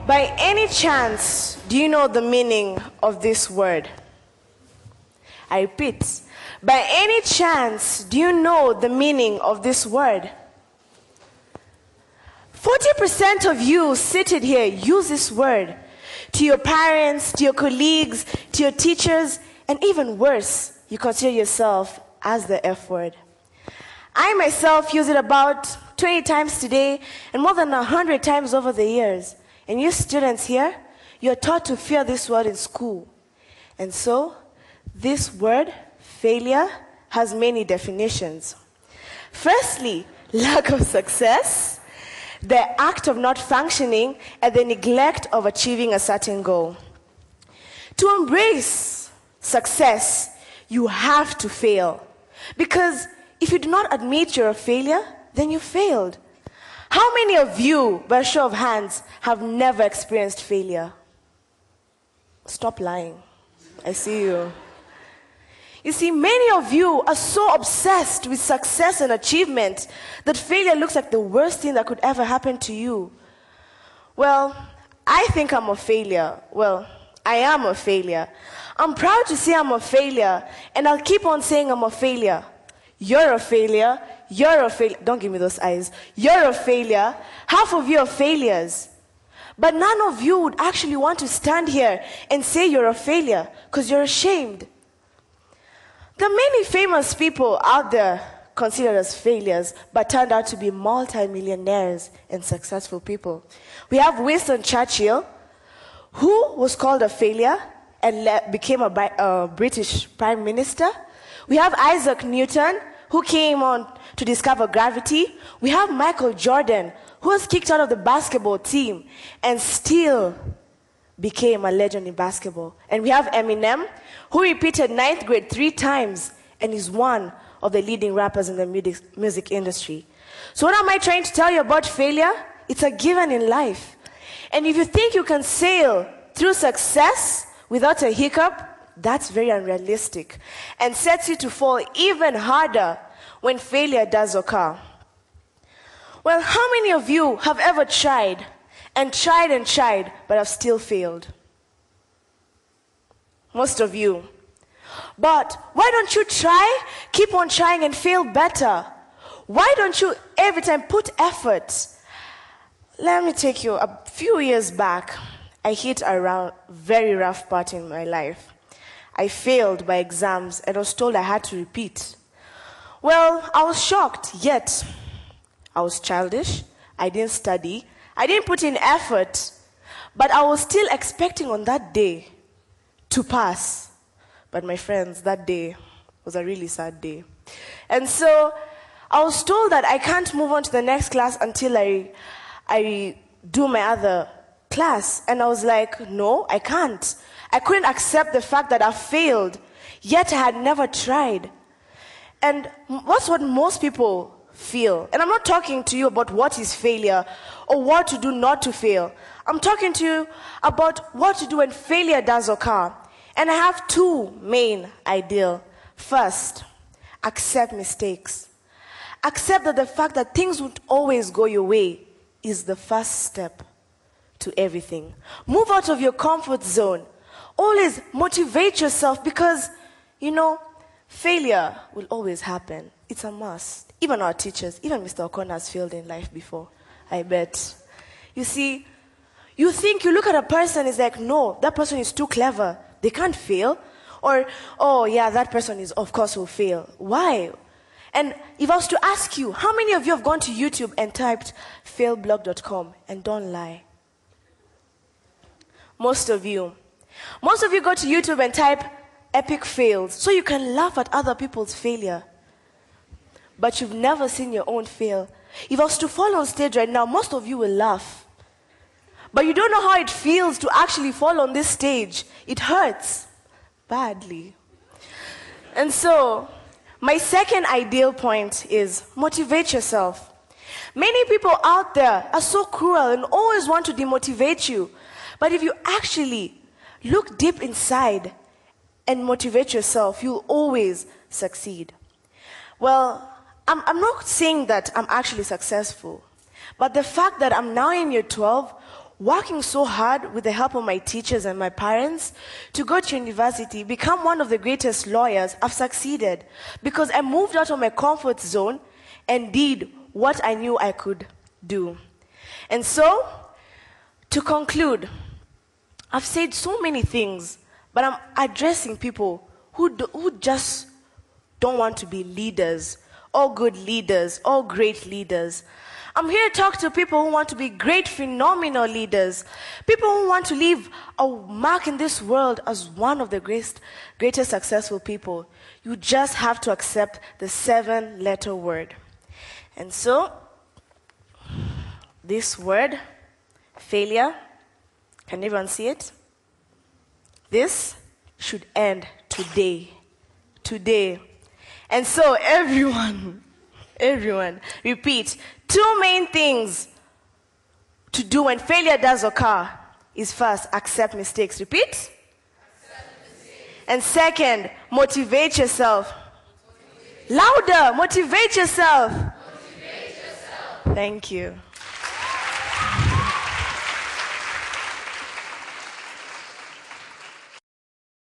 By any chance, do you know the meaning of this word? I repeat, by any chance, do you know the meaning of this word? 40% of you seated here use this word to your parents, to your colleagues, to your teachers, and even worse, you consider yourself as the F word. I myself use it about 20 times today and more than 100 times over the years. And you students here, you're taught to fear this word in school. And so, this word, failure, has many definitions. Firstly, lack of success, the act of not functioning, and the neglect of achieving a certain goal. To embrace success, you have to fail. Because if you do not admit you're a failure, then you failed. How many of you, by a show of hands, have never experienced failure? Stop lying. I see you. You see, many of you are so obsessed with success and achievement that failure looks like the worst thing that could ever happen to you. Well, I think I'm a failure. Well, I am a failure. I'm proud to say I'm a failure, and I'll keep on saying I'm a failure. You're a failure. You're a failure. Don't give me those eyes. You're a failure. Half of you are failures. But none of you would actually want to stand here and say you're a failure because you're ashamed. There are many famous people out there considered as failures, but turned out to be multi-millionaires and successful people. We have Winston Churchill, who was called a failure and became a British Prime Minister. We have Isaac Newton, who came on to discover gravity. We have Michael Jordan, who was kicked out of the basketball team and still became a legend in basketball. And we have Eminem, who repeated 9th grade 3 times and is one of the leading rappers in the music industry. So what am I trying to tell you about failure? It's a given in life. And if you think you can sail through success without a hiccup, that's very unrealistic and sets you to fall even harder when failure does occur. Well, how many of you have ever tried and tried and tried, but have still failed? Most of you. But why don't you try, keep on trying and fail better? Why don't you every time put effort? Let me take you a few years back. I hit a very rough part in my life. I failed by exams and was told I had to repeat. Well, I was shocked, yet I was childish. I didn't study. I didn't put in effort, but I was still expecting on that day to pass. But my friends, that day was a really sad day. And so I was told that I can't move on to the next class until I do my other class. And I was like, no, I can't. I couldn't accept the fact that I failed, yet I had never tried. And that's what most people feel. And I'm not talking to you about what is failure or what to do not to fail. I'm talking to you about what to do when failure does occur. And I have 2 main ideas. First, accept mistakes. Accept that the fact that things won't always go your way is the first step to everything. Move out of your comfort zone. Always motivate yourself because, you know, failure will always happen. It's a must. Even our teachers, even Mr. O'Connor has failed in life before, I bet. You see, you think you look at a person, it's like, no, that person is too clever. They can't fail. Or, oh yeah, that person is, of course, will fail. Why? And if I was to ask you, how many of you have gone to YouTube and typed failblog.com? And don't lie. Most of you. Most of you go to YouTube and type epic fails so you can laugh at other people's failure. But you've never seen your own fail. If I was to fall on stage right now, most of you will laugh. But you don't know how it feels to actually fall on this stage. It hurts badly. And so, my second ideal point is motivate yourself. Many people out there are so cruel and always want to demotivate you. But if you actually look deep inside and motivate yourself, you'll always succeed. Well, I'm not saying that I'm actually successful, but the fact that I'm now in year 12, working so hard with the help of my teachers and my parents to go to university, become one of the greatest lawyers, I've succeeded because I moved out of my comfort zone and did what I knew I could do. And so, to conclude, I've said so many things, but I'm addressing people who just don't want to be leaders, or good leaders, or great leaders. I'm here to talk to people who want to be great, phenomenal leaders, people who want to leave a mark in this world as one of the greatest successful people. You just have to accept the 7-letter word. And so, this word, failure, can everyone see it? This should end today. Today. And so, everyone, repeat. 2 main things to do when failure does occur is first, accept mistakes. Repeat. Accept mistakes. And second, motivate yourself. Louder, motivate yourself. Motivate yourself. Thank you.